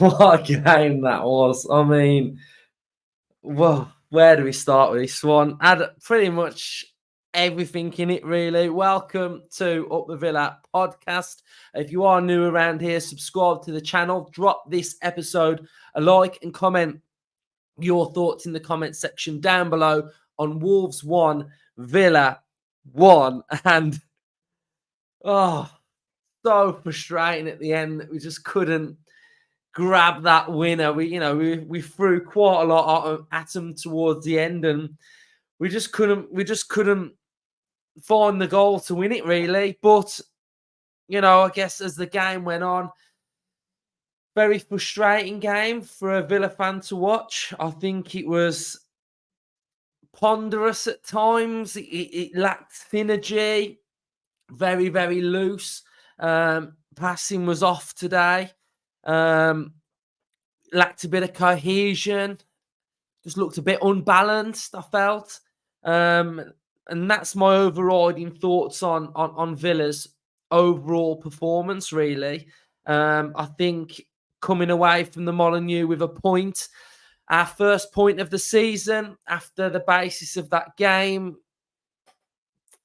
What a game that was. I mean, well, where do we start with this one? Had pretty much everything in it, really. Welcome to Up the Villa podcast. If you are new around here, subscribe to the channel, drop this episode a like and comment your thoughts in the comment section down below on Wolves 1, Villa 1. And, oh, so frustrating at the end that we just couldn't grab that winner. We threw quite a lot at them towards the end, and we just couldn't find the goal to win it, really. But I guess as the game went on, very frustrating game for a Villa fan to watch. I think it was ponderous at times. It lacked synergy, very, very loose. Passing was off today. Lacked a bit of cohesion. Just looked a bit unbalanced, I felt. And that's my overriding thoughts on Villa's overall performance, really. I think coming away from the Molineux with a point, our first point of the season after the basis of that game,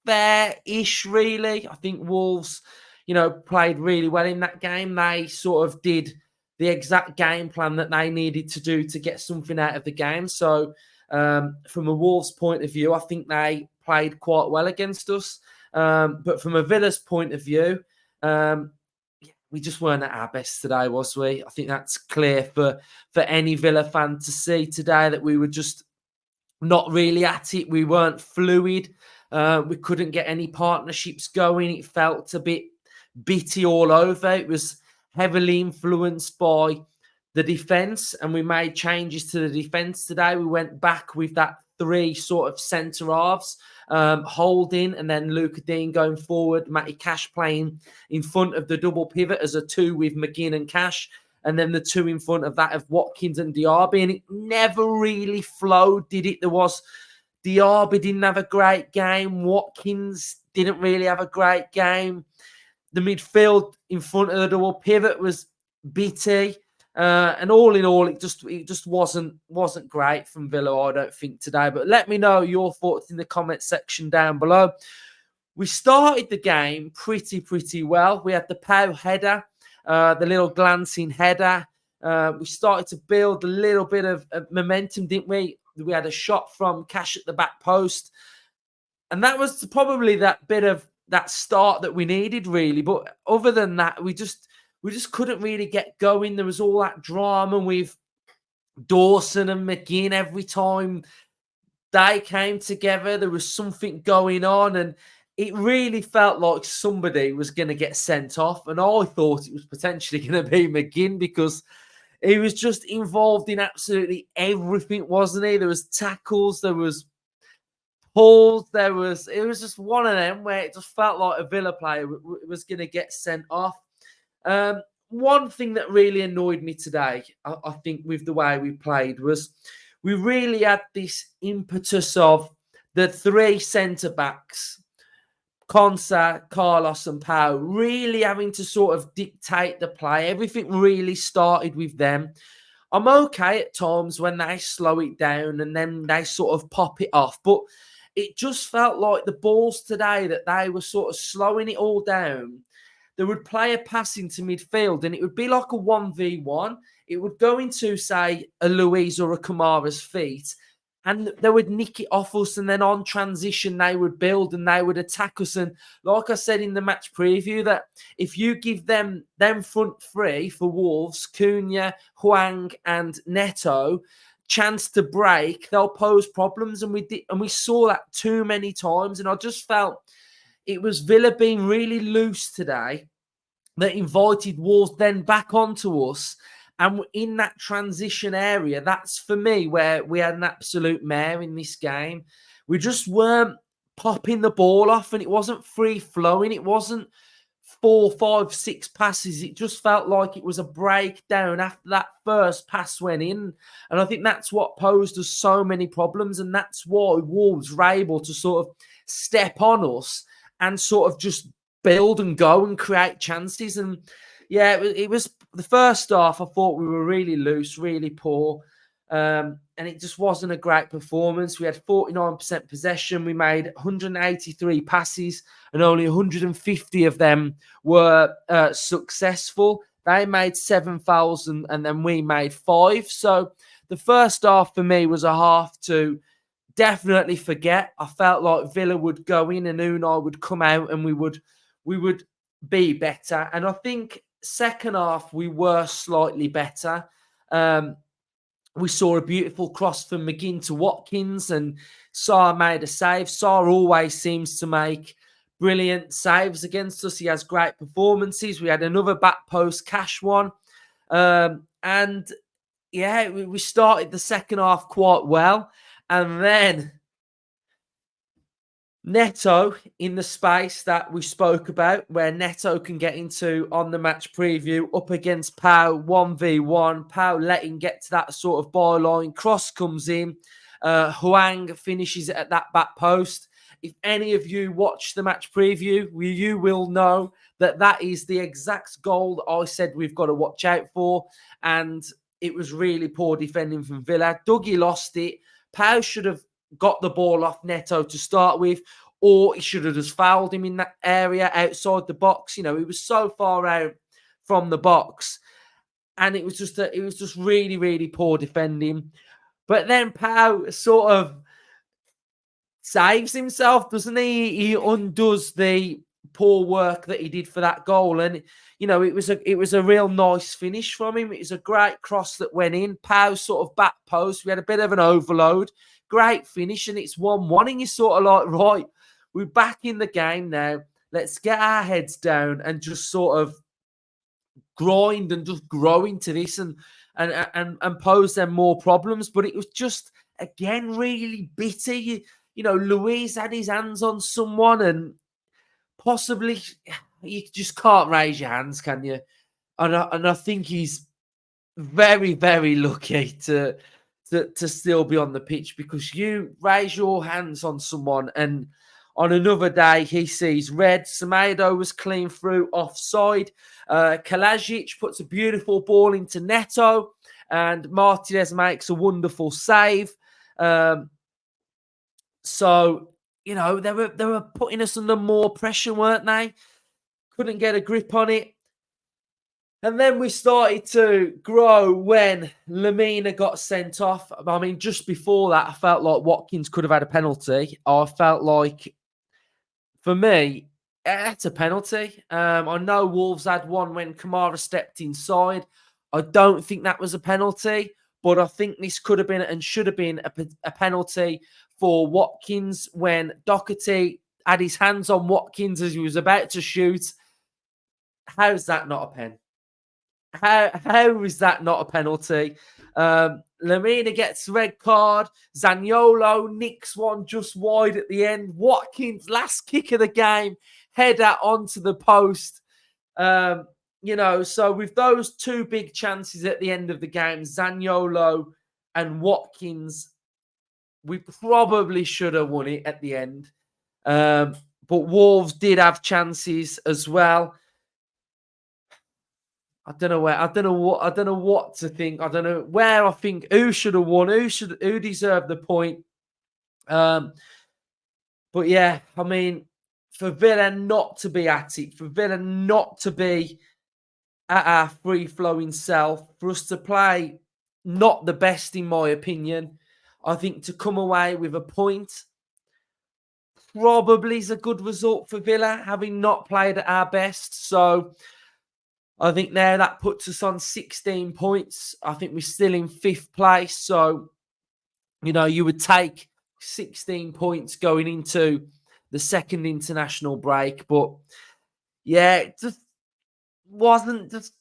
fair-ish, really. I think Wolves, played really well in that game. They sort of did the exact game plan that they needed to do to get something out of the game. So from a Wolves point of view, I think they played quite well against us. But from a Villa's point of view, we just weren't at our best today, was we? I think that's clear for any Villa fan to see today, that we were just not really at it. We weren't fluid. We couldn't get any partnerships going. It felt a bit bitty all over. It was heavily influenced by the defence, and we made changes to the defence today. We went back with that three sort of centre halves, Holding, and then Luca Dean going forward, Matty Cash playing in front of the double pivot as a two with McGinn and Cash, and then the two in front of that of Watkins and Diaby. And it never really flowed, did it? Diaby didn't have a great game. Watkins didn't really have a great game. The midfield in front of the double pivot was bitty. And all in all, it just wasn't great from Villa, I don't think, today. But let me know your thoughts in the comment section down below. We started the game pretty well. We had the Pau header, the little glancing header. We started to build a little bit of momentum, didn't we? We had a shot from Cash at the back post. And that was probably that bit of that start that we needed, really. But other than that, we just couldn't really get going. There was all that drama with Dawson and McGinn every time they came together. There was something going on, and it really felt like somebody was going to get sent off. And I thought it was potentially going to be McGinn, because he was just involved in absolutely everything, wasn't he? There was tackles, there was pulls, it was just one of them where it just felt like a Villa player was going to get sent off. One thing that really annoyed me today, I think, with the way we played, was we really had this impetus of the three centre-backs, Konsa, Carlos and Pau, really having to sort of dictate the play. Everything really started with them. I'm okay at times when they slow it down and then they sort of pop it off, but it just felt like the balls today, that they were sort of slowing it all down. They would play a pass into midfield and it would be like a 1v1. It would go into, say, a Luiz or a Kamara's feet, and they would nick it off us, and then on transition, they would build and they would attack us. And like I said in the match preview, that if you give them front three for Wolves, Cunha, Hwang and Neto, chance to break, they'll pose problems. And we saw that too many times. And I just felt it was Villa being really loose today that invited Wolves then back onto us. And in that transition area, that's for me where we had an absolute mare in this game. We just weren't popping the ball off, and it wasn't free flowing. It wasn't 4, 5, 6 passes. It just felt like it was a breakdown after that first pass went in. And I think that's what posed us so many problems. And that's why Wolves were able to sort of step on us and sort of just build and go and create chances. And yeah, it was the first half, I thought we were really loose, really poor. And it just wasn't a great performance. We had 49% possession. We made 183 passes, and only 150 of them were successful. They made 7 fouls, and then we made 5. So the first half for me was a half to definitely forget. I felt like Villa would go in and Unai would come out, and we would be better. And I think second half we were slightly better. We saw a beautiful cross from McGinn to Watkins, and Sarr made a save. Sarr always seems to make brilliant saves against us. He has great performances. We had another back post cash one. And yeah, we started the second half quite well. And then Neto in the space that we spoke about, where Neto can get into on the match preview up against Pau 1v1. Pau let him get to that sort of byline. Cross comes in. Huang finishes it at that back post. If any of you watch the match preview, you will know that that is the exact goal that I said we've got to watch out for. And it was really poor defending from Villa. Dougie lost it. Pau should have got the ball off Neto to start with, or he should have just fouled him in that area outside the box. You know, he was so far out from the box, and it was just really, really poor defending. But then Pau sort of saves himself, doesn't he? He undoes the poor work that he did for that goal, and you know, it was a real nice finish from him. It was a great cross that went in. Pau sort of back post. We had a bit of an overload. Great finish, and it's 1-1, and you're sort of like, right, we're back in the game now. Let's get our heads down and just sort of grind and just grow into this and pose them more problems. But it was just, again, really bitter. You know, Luis had his hands on someone, and possibly you just can't raise your hands, can you? And I think he's very, very lucky to still be on the pitch, because you raise your hands on someone and on another day he sees red. Semedo was clean through offside. Kalajic puts a beautiful ball into Neto, and Martinez makes a wonderful save. So, you know, they were putting us under more pressure, weren't they? Couldn't get a grip on it. And then we started to grow when Lamina got sent off. I mean, just before that, I felt like Watkins could have had a penalty. I felt like, for me, that's a penalty. I know Wolves had one when Kamara stepped inside. I don't think that was a penalty, but I think this could have been and should have been a penalty for Watkins when Doherty had his hands on Watkins as he was about to shoot. How's that not a pen? How is that not a penalty? Lamina gets red card. Zaniolo nicks one just wide at the end. Watkins, last kick of the game, header onto the post. You know, so with those two big chances at the end of the game, Zaniolo and Watkins, we probably should have won it at the end. But Wolves did have chances as well. I don't know what to think. I don't know where I think who should have won, who deserved the point. But yeah, I mean, for Villa not to be at it, for Villa not to be at our free-flowing self, for us to play not the best, in my opinion, I think to come away with a point probably is a good result for Villa, having not played at our best. So I think now that puts us on 16 points. I think we're still in 5th place. So, you know, you would take 16 points going into the second international break. But yeah, it just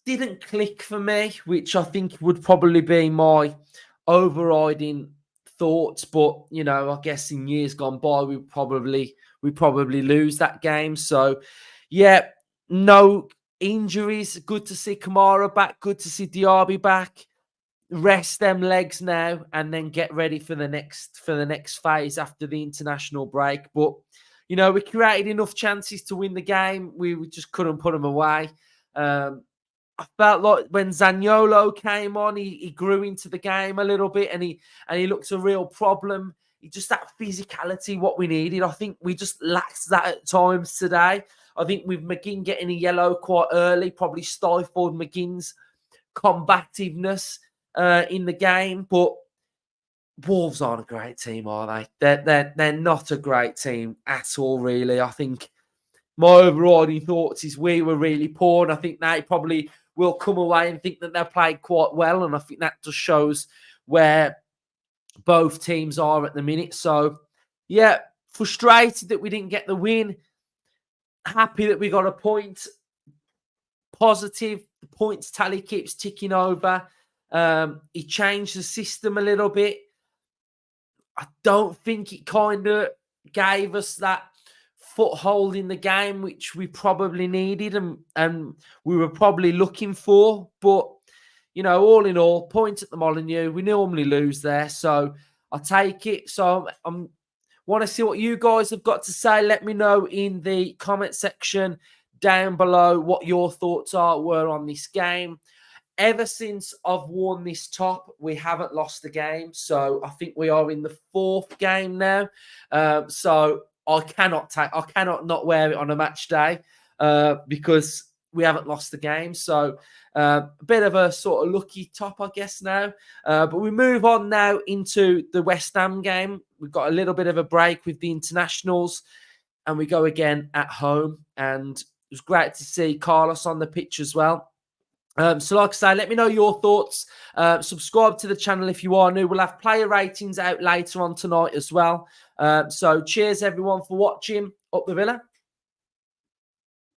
didn't click for me, which I think would probably be my overriding thoughts. But, you know, I guess in years gone by, we probably lose that game. So, yeah, no injuries. Good to see Kamara back. Good to see Diaby back. Rest them legs now, and then get ready for the next phase after the international break. But you know, we created enough chances to win the game. We just couldn't put them away. I felt like when Zaniolo came on, he grew into the game a little bit, and he looked a real problem. He just that physicality, what we needed. I think we just lacked that at times today. I think with McGinn getting a yellow quite early, probably stifled McGinn's combativeness in the game. But Wolves aren't a great team, are they? They're not a great team at all, really. I think my overriding thoughts is we were really poor, and I think they probably will come away and think that they played quite well, and I think that just shows where both teams are at the minute. So, yeah, frustrated that we didn't get the win. Happy that we got a point. Positive, the points tally keeps ticking over. He changed the system a little bit. I don't think it kind of gave us that foothold in the game, which we probably needed and we were probably looking for. But, you know, all in all, point at the Molineux. We normally lose there, so I'll take it. So I want to see what you guys have got to say. Let me know in the comment section down below what your thoughts were on this game. Ever since I've worn this top, we haven't lost a game. So I think we are in the 4th game now. So I cannot not wear it on a match day because we haven't lost the game. So a bit of a sort of lucky top, I guess, now. But we move on now into the West Ham game. We've got a little bit of a break with the internationals, and we go again at home. And it was great to see Carlos on the pitch as well. So like I say, let me know your thoughts. Subscribe to the channel if you are new. We'll have player ratings out later on tonight as well. So cheers everyone for watching. Up the Villa.